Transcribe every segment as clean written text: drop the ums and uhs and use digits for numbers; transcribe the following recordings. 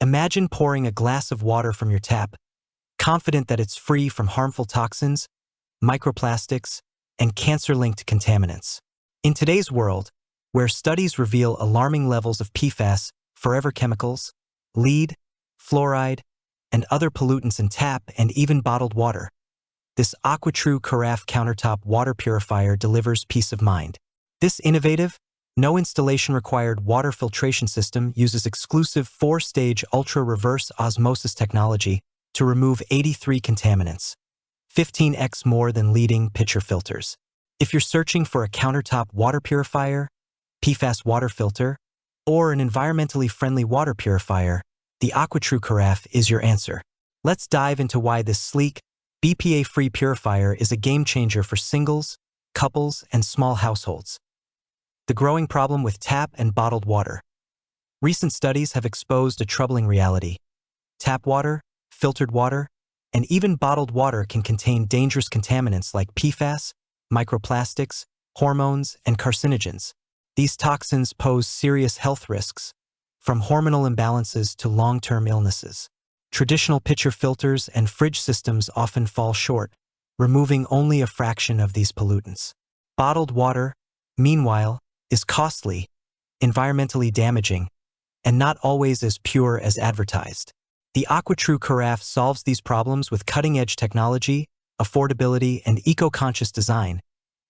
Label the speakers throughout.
Speaker 1: Imagine pouring a glass of water from your tap, confident that it's free from harmful toxins, microplastics, and cancer-linked contaminants. In today's world, where studies reveal alarming levels of PFAS, forever chemicals, lead, fluoride, and other pollutants in tap and even bottled water, this AquaTru Carafe countertop water purifier delivers peace of mind. This innovative, no installation required water filtration system uses exclusive 4-stage Ultra Reverse Osmosis technology to remove 83 contaminants, 15x more than leading pitcher filters. If you're searching for a countertop water purifier, PFAS water filter, or an environmentally friendly water purifier, the AquaTru Carafe is your answer. Let's dive into why this sleek, BPA-free purifier is a game-changer for singles, couples, and small households. The growing problem with tap and bottled water. Recent studies have exposed a troubling reality. Tap water, filtered water, and even bottled water can contain dangerous contaminants like PFAS, microplastics, hormones, and carcinogens. These toxins pose serious health risks, from hormonal imbalances to long-term illnesses. Traditional pitcher filters and fridge systems often fall short, removing only a fraction of these pollutants. Bottled water, meanwhile, is costly, environmentally damaging, and not always as pure as advertised. The AquaTru Carafe solves these problems with cutting-edge technology, affordability, and eco-conscious design,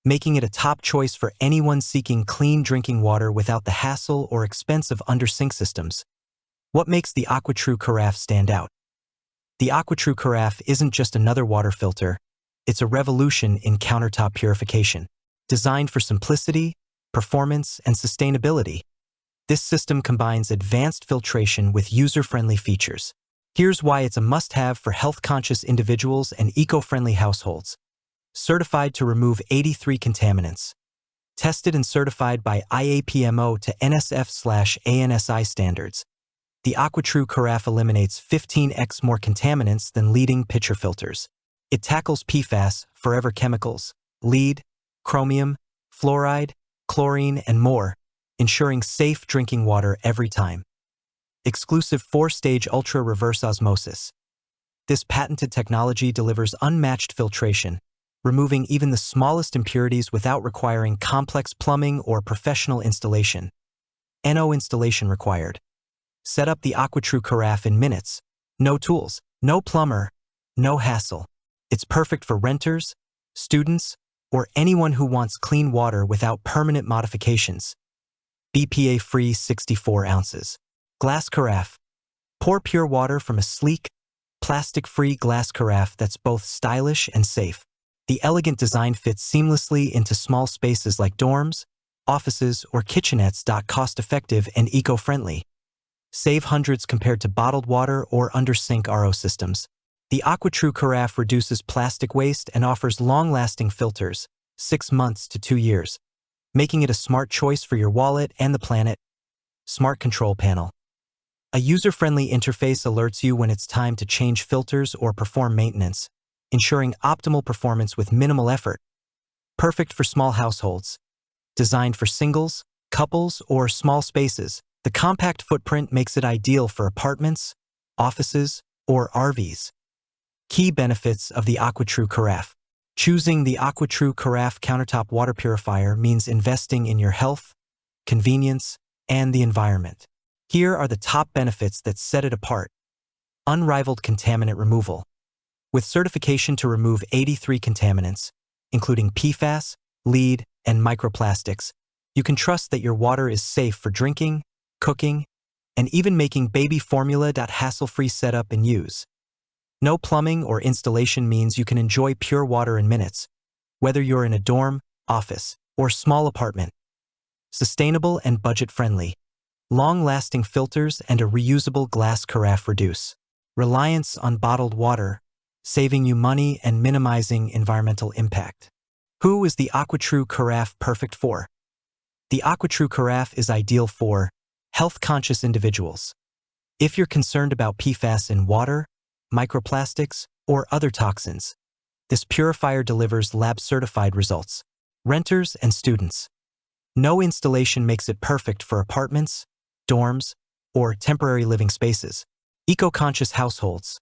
Speaker 1: making it a top choice for anyone seeking clean drinking water without the hassle or expense of under-sink systems. What makes the AquaTru Carafe stand out? The AquaTru Carafe isn't just another water filter, it's a revolution in countertop purification. Designed for simplicity, performance, and sustainability, this system combines advanced filtration with user-friendly features. Here's why it's a must-have for health-conscious individuals and eco-friendly households. Certified to remove 83 contaminants. Tested and certified by IAPMO to NSF/ANSI standards, the AquaTru Carafe eliminates 15x more contaminants than leading pitcher filters. It tackles PFAS, forever chemicals, lead, chromium, fluoride, chlorine, and more, ensuring safe drinking water every time. Exclusive 4-stage Ultra Reverse Osmosis. This patented technology delivers unmatched filtration, removing even the smallest impurities without requiring complex plumbing or professional installation. No installation required. Set up the AquaTru Carafe in minutes. No tools, no plumber, no hassle. It's perfect for renters, students, or anyone who wants clean water without permanent modifications. BPA-free 64 ounces. Glass carafe. Pour pure water from a sleek, plastic-free glass carafe that's both stylish and safe. The elegant design fits seamlessly into small spaces like dorms, offices, or kitchenettes. Cost-effective and eco-friendly. Save hundreds compared to bottled water or under-sink RO systems. The AquaTru Carafe reduces plastic waste and offers long-lasting filters, 6 months to 2 years, making it a smart choice for your wallet and the planet. Smart Control Panel. A user-friendly interface alerts you when it's time to change filters or perform maintenance, ensuring optimal performance with minimal effort. Perfect for small households. Designed for singles, couples, or small spaces, the compact footprint makes it ideal for apartments, offices, or RVs. Key benefits of the AquaTru Carafe. Choosing the AquaTru Carafe countertop water purifier means investing in your health, convenience, and the environment. Here are the top benefits that set it apart. Unrivaled contaminant removal. With certification to remove 83 contaminants, including PFAS, lead, and microplastics, you can trust that your water is safe for drinking, cooking, and even making baby formula. Hassle-free setup and use. No plumbing or installation means you can enjoy pure water in minutes, whether you're in a dorm, office, or small apartment. Sustainable and budget-friendly. Long-lasting filters and a reusable glass carafe reduce reliance on bottled water, saving you money and minimizing environmental impact. Who is the AquaTru Carafe perfect for? The AquaTru Carafe is ideal for health-conscious individuals. If you're concerned about PFAS in water, microplastics, or other toxins, this purifier delivers lab-certified results. Renters and students. No installation makes it perfect for apartments, dorms, or temporary living spaces. Eco-conscious households.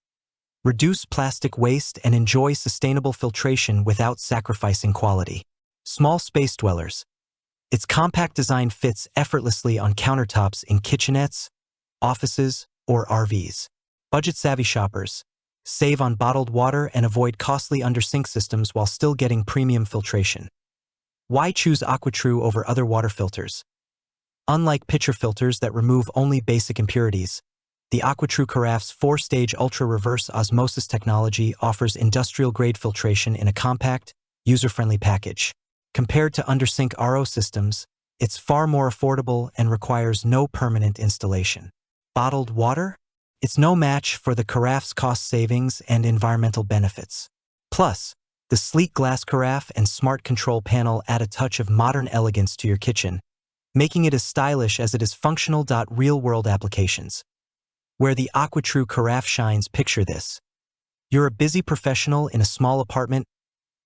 Speaker 1: Reduce plastic waste and enjoy sustainable filtration without sacrificing quality. Small space dwellers. Its compact design fits effortlessly on countertops in kitchenettes, offices, or RVs. Budget-savvy shoppers. Save on bottled water and avoid costly under-sink systems while still getting premium filtration. Why choose AquaTru over other water filters? Unlike pitcher filters that remove only basic impurities, the AquaTru Carafe's 4-stage Ultra Reverse Osmosis technology offers industrial-grade filtration in a compact, user-friendly package. Compared to under-sink RO systems, it's far more affordable and requires no permanent installation. Bottled water? It's no match for the Carafe's cost savings and environmental benefits. Plus, the sleek glass carafe and smart control panel add a touch of modern elegance to your kitchen, making it as stylish as it is functional. Real-world applications. Where the AquaTru Carafe shines, picture this. You're a busy professional in a small apartment,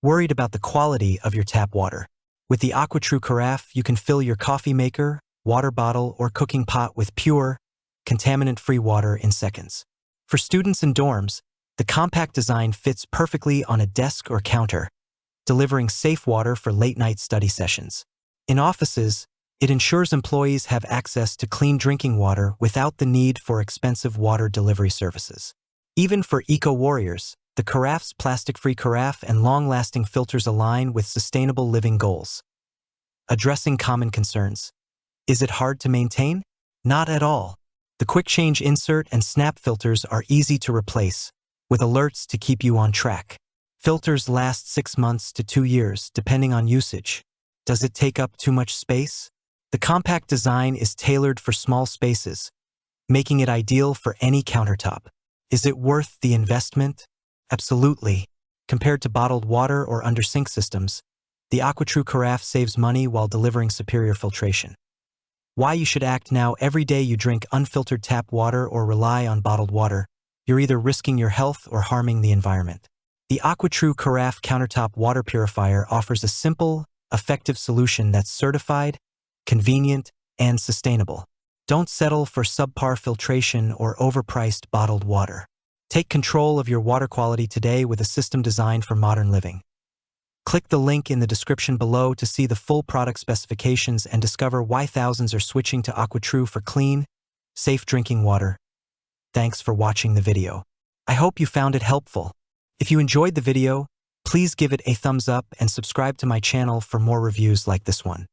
Speaker 1: worried about the quality of your tap water. With the AquaTru Carafe, you can fill your coffee maker, water bottle, or cooking pot with pure, contaminant-free water in seconds. For students in dorms, the compact design fits perfectly on a desk or counter, delivering safe water for late-night study sessions. In offices, it ensures employees have access to clean drinking water without the need for expensive water delivery services. Even for eco-warriors, the Carafe's plastic-free carafe and long-lasting filters align with sustainable living goals. Addressing common concerns. Is it hard to maintain? Not at all. The quick-change insert and snap filters are easy to replace, with alerts to keep you on track. Filters last 6 months to 2 years, depending on usage. Does it take up too much space? The compact design is tailored for small spaces, making it ideal for any countertop. Is it worth the investment? Absolutely. Compared to bottled water or under-sink systems, the AquaTru Carafe saves money while delivering superior filtration. Why you should act now? Every day you drink unfiltered tap water or rely on bottled water, you're either risking your health or harming the environment. The AquaTru Carafe Countertop Water Purifier offers a simple, effective solution that's certified, convenient, and sustainable. Don't settle for subpar filtration or overpriced bottled water. Take control of your water quality today with a system designed for modern living. Click the link in the description below to see the full product specifications and discover why thousands are switching to AquaTru for clean, safe drinking water. Thanks for watching the video. I hope you found it helpful. If you enjoyed the video, please give it a thumbs up and subscribe to my channel for more reviews like this one.